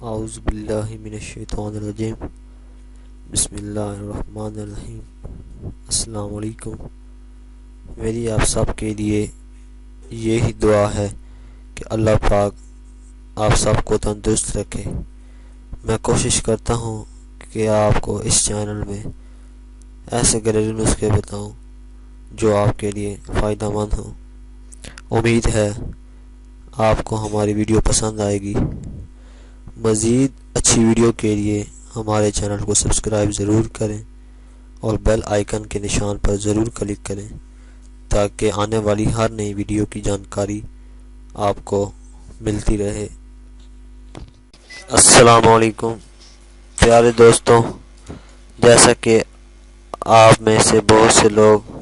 اعوذ باللہ من الشیطان الرجیم بسم اللہ الرحمن الرحیم۔ السلام علیکم۔ میری آپ سب کے لیے یہی دعا ہے کہ اللہ پاک آپ سب کو تندرست رکھے۔ میں کوشش کرتا ہوں کہ آپ کو اس چینل میں ایسے گھریلو نسخے بتاؤں جو آپ کے لیے فائدہ مند ہوں۔ امید ہے آپ کو ہماری ویڈیو پسند آئے گی۔ مزید اچھی ویڈیو کے لیے ہمارے چینل کو سبسکرائب ضرور کریں اور بیل آئیکن کے نشان پر ضرور کلک کریں تاکہ آنے والی ہر نئی ویڈیو کی جانکاری آپ کو ملتی رہے۔ السلام علیکم پیارے دوستوں، جیسا کہ آپ میں سے بہت سے لوگ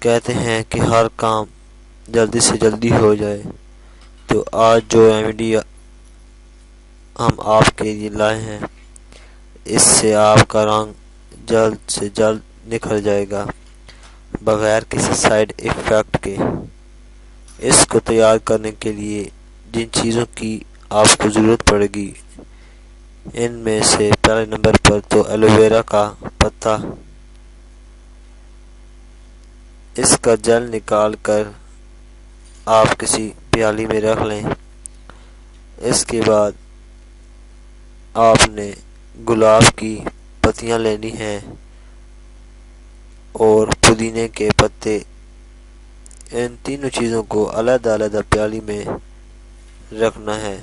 کہتے ہیں کہ ہر کام جلدی سے جلدی ہو جائے، تو آج جو ویڈیو ہم آپ کے لیے لائے ہیں اس سے آپ کا رنگ جلد سے جلد نکھر جائے گا بغیر کسی سائیڈ ایفیکٹ کے۔ اس کو تیار کرنے کے لیے جن چیزوں کی آپ کو ضرورت پڑے گی ان میں سے پہلے نمبر پر تو ایلو ویرا کا پتا، اس کا جل نکال کر آپ کسی پیالی میں رکھ لیں۔ اس کے بعد آپ نے گلاب کی پتیاں لینی ہیں اور پودینے کے پتے، ان تینوں چیزوں کو علیحدہ علیحدہ پیالی میں رکھنا ہے،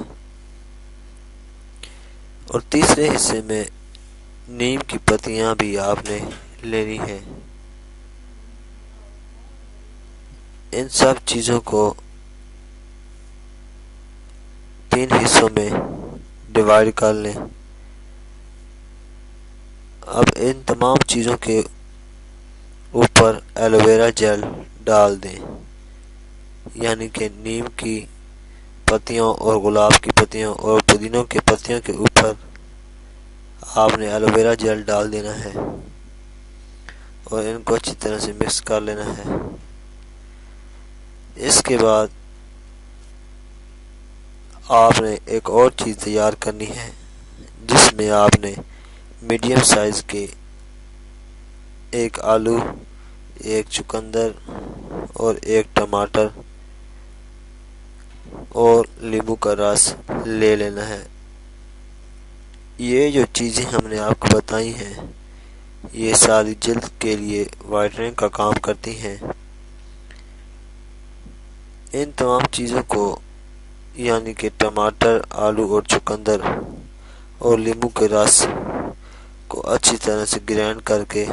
اور تیسرے حصے میں نیم کی پتیاں بھی آپ نے لینی ہیں۔ ان سب چیزوں کو 3 حصوں میں ڈیوائیڈ کر لیں۔ اب ان تمام چیزوں کے اوپر ایلو ویرا جیل ڈال دیں، یعنی کہ نیم کی پتیوں اور گلاب کی پتیوں اور پودینوں کے پتیوں کے اوپر آپ نے ایلو ویرا جیل ڈال دینا ہے اور ان کو اچھی طرح سے مکس کر لینا ہے۔ اس کے بعد آپ نے ایک اور چیز تیار کرنی ہے جس میں آپ نے میڈیم سائز کے ایک آلو، ایک چقندر اور ایک ٹماٹر اور لیموں کا رس لے لینا ہے۔ یہ جو چیزیں ہم نے آپ کو بتائی ہیں یہ ساری جلد کے لیے وائٹننگ کا کام کرتی ہیں۔ ان تمام چیزوں کو یعنی کہ ٹماٹر، آلو اور چقندر اور لیموں کے رس کو اچھی طرح سے گرائنڈ کر کے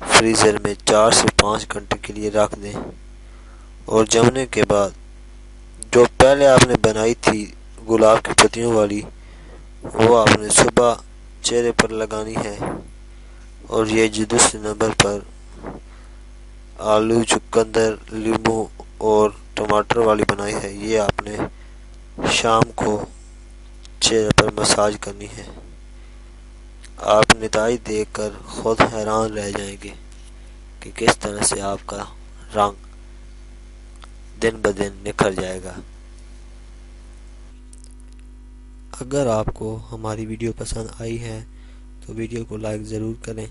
فریزر میں 4 سے 5 گھنٹے کے لیے رکھ دیں، اور جمنے کے بعد جو پہلے آپ نے بنائی تھی گلاب کی پتیوں والی وہ آپ نے صبح چہرے پر لگانی ہے، اور یہ جو دوسرے نمبر پر آلو، چقندر، لیموں اور ٹماٹر والی بنائی ہے یہ آپ نے شام کو چہرے پر مساج کرنی ہے۔ آپ نتائج دیکھ کر خود حیران رہ جائیں گے کہ کس طرح سے آپ کا رنگ دن بدن نکھر جائے گا۔ اگر آپ کو ہماری ویڈیو پسند آئی ہے تو ویڈیو کو لائک ضرور کریں،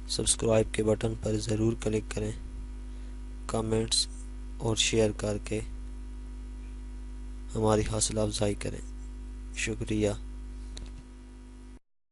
سبسکرائب کے بٹن پر ضرور کلک کریں، کمنٹس اور شیئر کر کے ہماری حوصلہ افزائی کریں۔ شکریہ۔